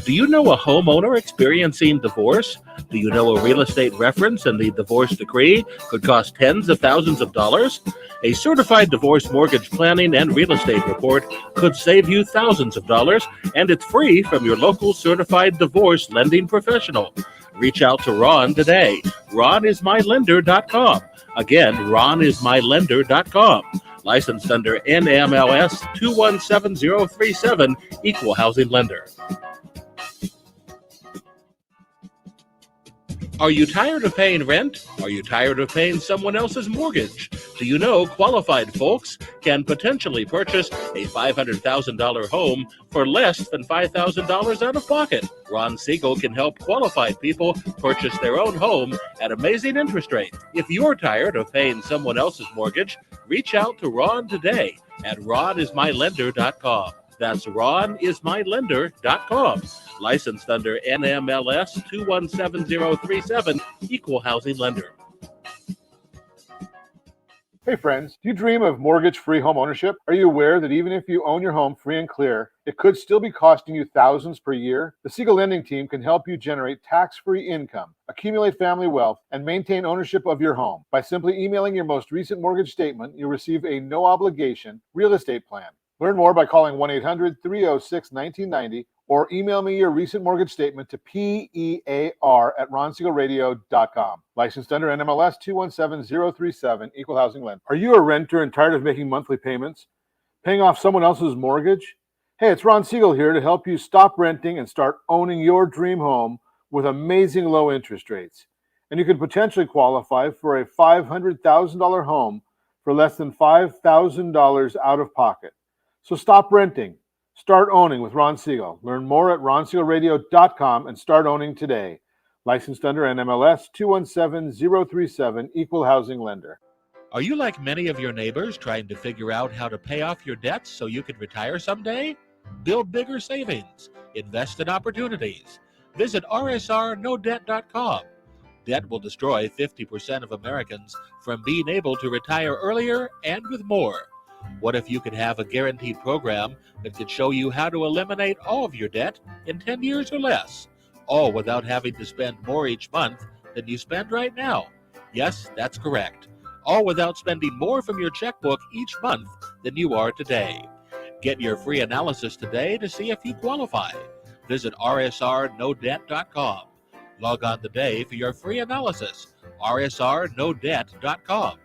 Do you know a homeowner experiencing divorce? Do you know a real estate reference and the divorce decree could cost tens of thousands of dollars? A certified divorce mortgage planning and real estate report could save you thousands of dollars, and it's free from your local certified divorce lending professional. Reach out to Ron today. RonIsMyLender.com. Again, RonIsMyLender.com. Licensed under NMLS 217037, Equal Housing Lender. Are you tired of paying rent? Are you tired of paying someone else's mortgage? Do you know qualified folks can potentially purchase a $500,000 home for less than $5,000 out of pocket? Ron Siegel can help qualified people purchase their own home at amazing interest rates. If you're tired of paying someone else's mortgage, reach out to Ron today at RonIsMyLender.com. That's RonIsMyLender.com. Licensed under NMLS 217037, Equal Housing Lender. Hey friends, do you dream of mortgage-free home ownership? Are you aware that even if you own your home free and clear, it could still be costing you thousands per year? The Siegel Lending Team can help you generate tax-free income, accumulate family wealth, and maintain ownership of your home. By simply emailing your most recent mortgage statement, you'll receive a no-obligation real estate plan. Learn more by calling 1-800-306-1990 or email me your recent mortgage statement to PEAR@RonSiegelRadio.com. Licensed under NMLS 217037, Equal Housing Lender. Are you a renter and tired of making monthly payments? Paying off someone else's mortgage? Hey, it's Ron Siegel here to help you stop renting and start owning your dream home with amazing low interest rates. And you could potentially qualify for a $500,000 home for less than $5,000 out of pocket. So stop renting. Start owning with Ron Siegel. Learn more at RonSiegelRadio.com and start owning today. Licensed under NMLS 217037, Equal Housing Lender. Are you like many of your neighbors trying to figure out how to pay off your debts so you can retire someday? Build bigger savings. Invest in opportunities. Visit rsrnodebt.com. Debt will destroy 50% of Americans from being able to retire earlier and with more. What if you could have a guaranteed program that could show you how to eliminate all of your debt in 10 years or less, all without having to spend more each month than you spend right now? Yes, that's correct. All without spending more from your checkbook each month than you are today. Get your free analysis today to see if you qualify. Visit rsrnodebt.com. Log on today for your free analysis. rsrnodebt.com.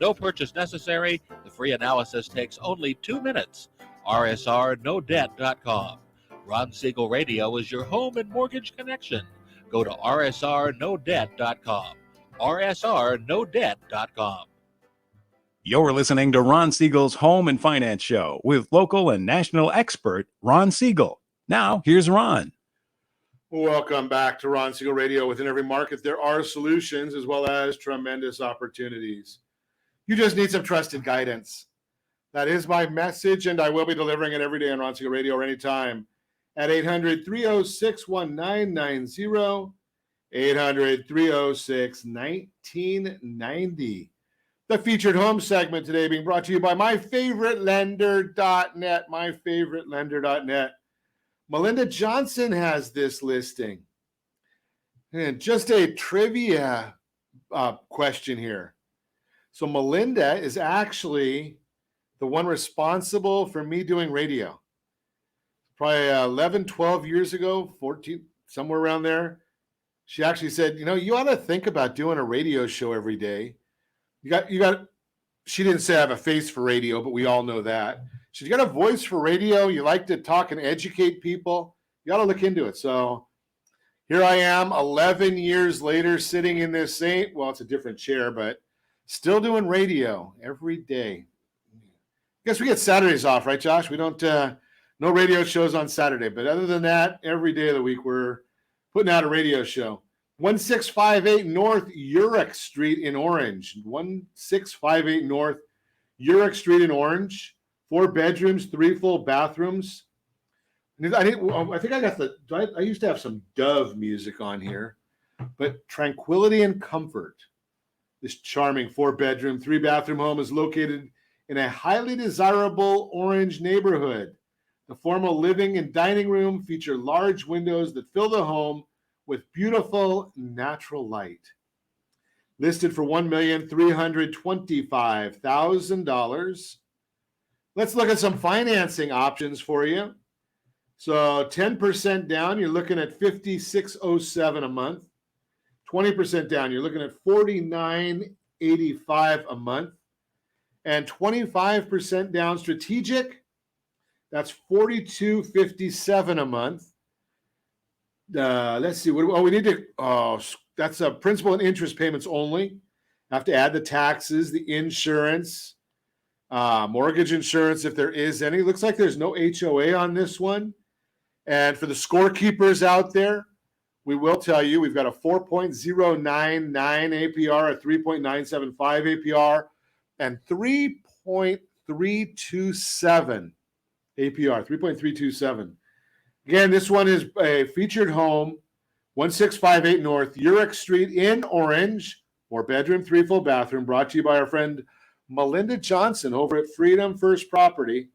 No purchase necessary. The free analysis takes only 2 minutes. rsrnodebt.com. Ron Siegel Radio is your home and mortgage connection. Go to rsrnodebt.com. rsrnodebt.com. You're listening to Ron Siegel's Home and Finance Show with local and national expert Ron Siegel. Now, here's Ron. Welcome back to Ron Siegel Radio. Within every market, there are solutions as well as tremendous opportunities. You just need some trusted guidance. That is my message, and I will be delivering it every day on Ron Siegel Radio or anytime at 800-306-1990, 800-306-1990. The featured home segment today being brought to you by myfavouritelender.net, myfavouritelender.net. Melinda Johnson has this listing. And just a trivia question here. So Melinda is actually the one responsible for me doing radio. Probably 11, 12 years ago, 14, somewhere around there. She actually said, you ought to think about doing a radio show every day. You got, she didn't say I have a face for radio, but we all know that. She's got a voice for radio. You like to talk and educate people. You got to look into it. So here I am 11 years later sitting in this it's a different chair, but still doing radio every day. I guess we get Saturdays off, right, Josh? We don't, no radio shows on Saturday. But other than that, every day of the week, we're putting out a radio show. 1658 North Urick Street in Orange. 1658 North Urick Street in Orange. 4 bedrooms, 3 full bathrooms. I think I got I used to have some Dove music on here, but tranquility and comfort. This charming 4-bedroom, 3-bathroom home is located in a highly desirable Orange neighborhood. The formal living and dining room feature large windows that fill the home with beautiful natural light. Listed for $1,325,000. Let's look at some financing options for you. So 10% down, you're looking at $5,607 a month. 20% down, you're looking at $49.85 a month. And 25% down strategic, that's $42.57 a month. Let's see. We need to. That's principal and interest payments only. Have to add the taxes, the insurance, mortgage insurance if there is any. Looks like there's no HOA on this one. And for the scorekeepers out there, we will tell you we've got a 4.099 APR, a 3.975 APR, and 3.327 APR. 3.327. Again, this one is a featured home, 1658 North Urick Street in Orange, 4-bedroom, 3 full bathroom, brought to you by our friend Melinda Johnson over at Freedom First Property.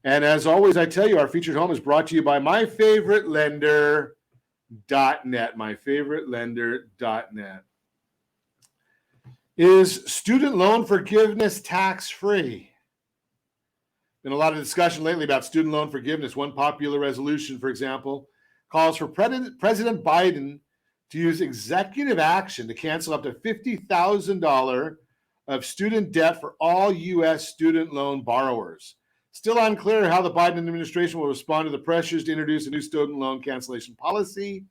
And as always, I tell you, our featured home is brought to you by myfavouritelender.net, myfavouritelender.net. Is student loan forgiveness tax-free? Been a lot of discussion lately about student loan forgiveness. One popular resolution, for example, calls for President Biden to use executive action to cancel up to $50,000 of student debt for all U.S. student loan borrowers. Still unclear how the Biden administration will respond to the pressures to introduce a new student loan cancellation policy,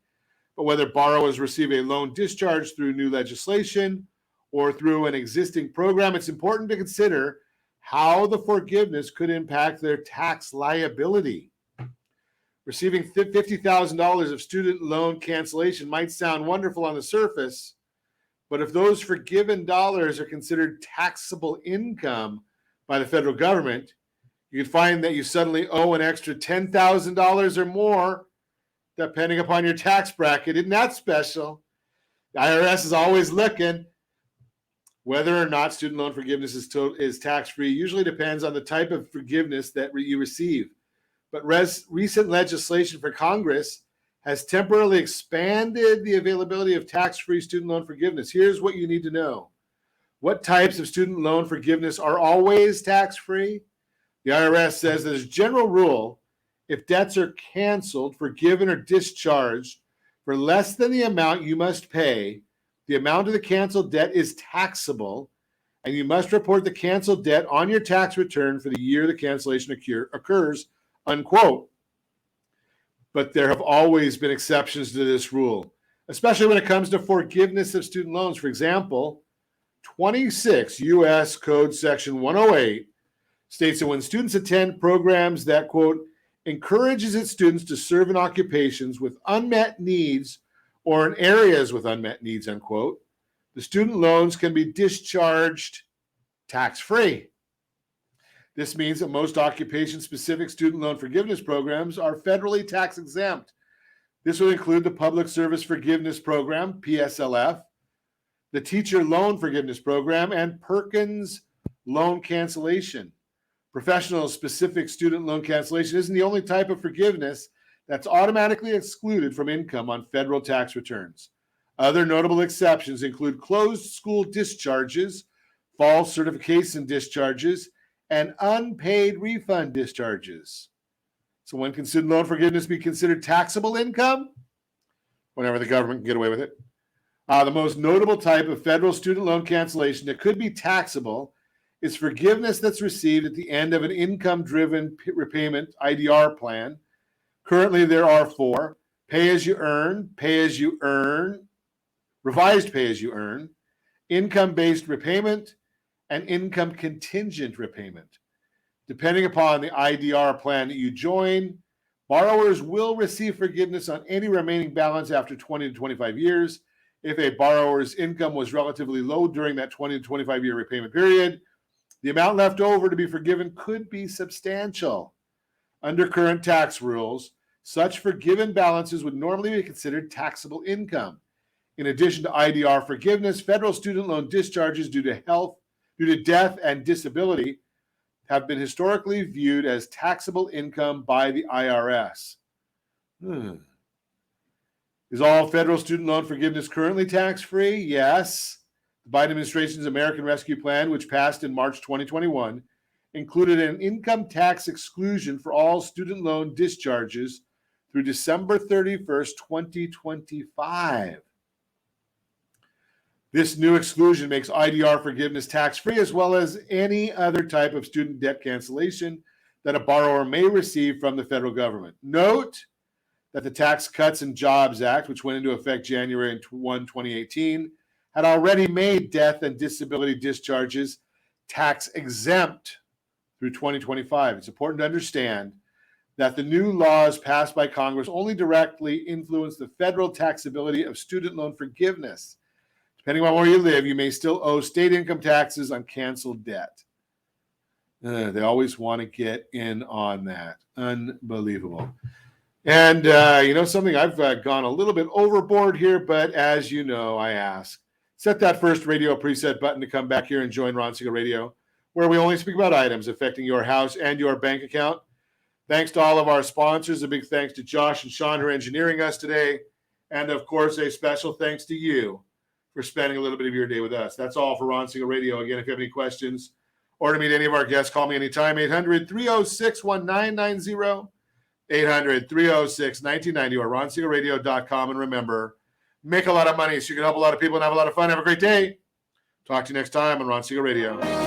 but whether borrowers receive a loan discharge through new legislation or through an existing program, it's important to consider how the forgiveness could impact their tax liability. Receiving $50,000 of student loan cancellation might sound wonderful on the surface, but if those forgiven dollars are considered taxable income by the federal government, you can find that you suddenly owe an extra $10,000 or more, depending upon your tax bracket. Isn't that special? The IRS is always looking. Whether or not student loan forgiveness is tax-free usually depends on the type of forgiveness that you receive. But recent legislation for Congress has temporarily expanded the availability of tax-free student loan forgiveness. Here's what you need to know. What types of student loan forgiveness are always tax-free? The IRS says that as a general rule, if debts are canceled, forgiven, or discharged for less than the amount you must pay, the amount of the canceled debt is taxable, and you must report the canceled debt on your tax return for the year the cancellation occurs, unquote. But there have always been exceptions to this rule, especially when it comes to forgiveness of student loans. For example, 26 U.S. Code Section 108 states that when students attend programs that, quote, encourages its students to serve in occupations with unmet needs or in areas with unmet needs, unquote, the student loans can be discharged tax-free. This means that most occupation-specific student loan forgiveness programs are federally tax exempt. This would include the Public Service Forgiveness Program, PSLF, the Teacher Loan Forgiveness Program, and Perkins Loan Cancellation. Professional specific student loan cancellation isn't the only type of forgiveness that's automatically excluded from income on federal tax returns. Other notable exceptions include closed school discharges, false certification discharges, and unpaid refund discharges. So when can student loan forgiveness be considered taxable income? Whenever the government can get away with it. The most notable type of federal student loan cancellation that could be taxable is forgiveness that's received at the end of an income-driven repayment IDR plan. Currently, there are 4: pay-as-you-earn, pay-as-you-earn, revised pay-as-you-earn, income-based repayment, and income-contingent repayment. Depending upon the IDR plan that you join, borrowers will receive forgiveness on any remaining balance after 20 to 25 years. If a borrower's income was relatively low during that 20 to 25 year repayment period, the amount left over to be forgiven could be substantial. Under current tax rules, such forgiven balances would normally be considered taxable income. In addition to IDR forgiveness, federal student loan discharges due to death and disability have been historically viewed as taxable income by the IRS. Is all federal student loan forgiveness currently tax-free? Yes. The Biden administration's American Rescue Plan, which passed in March 2021, included an income tax exclusion for all student loan discharges through December 31st, 2025. This new exclusion makes IDR forgiveness tax-free, as well as any other type of student debt cancellation that a borrower may receive from the federal government. Note that the Tax Cuts and Jobs Act, which went into effect January 1, 2018, had already made death and disability discharges tax exempt through 2025. It's important to understand that the new laws passed by Congress only directly influence the federal taxability of student loan forgiveness. Depending on where you live, you may still owe state income taxes on canceled debt. They always want to get in on that. Unbelievable. And something, I've gone a little bit overboard here, but as you know, I ask, set that first radio preset button to come back here and join Ron Siegel Radio, where we only speak about items affecting your house and your bank account. Thanks to all of our sponsors. A big thanks to Josh and Sean who are engineering us today. And of course, a special thanks to you for spending a little bit of your day with us. That's all for Ron Siegel Radio. Again, if you have any questions or to meet any of our guests, call me anytime, 800-306-1990, 800-306-1990, or ronsiegelradio.com. And remember, make a lot of money so you can help a lot of people and have a lot of fun. Have a great day. Talk to you next time on Ron Siegel Radio.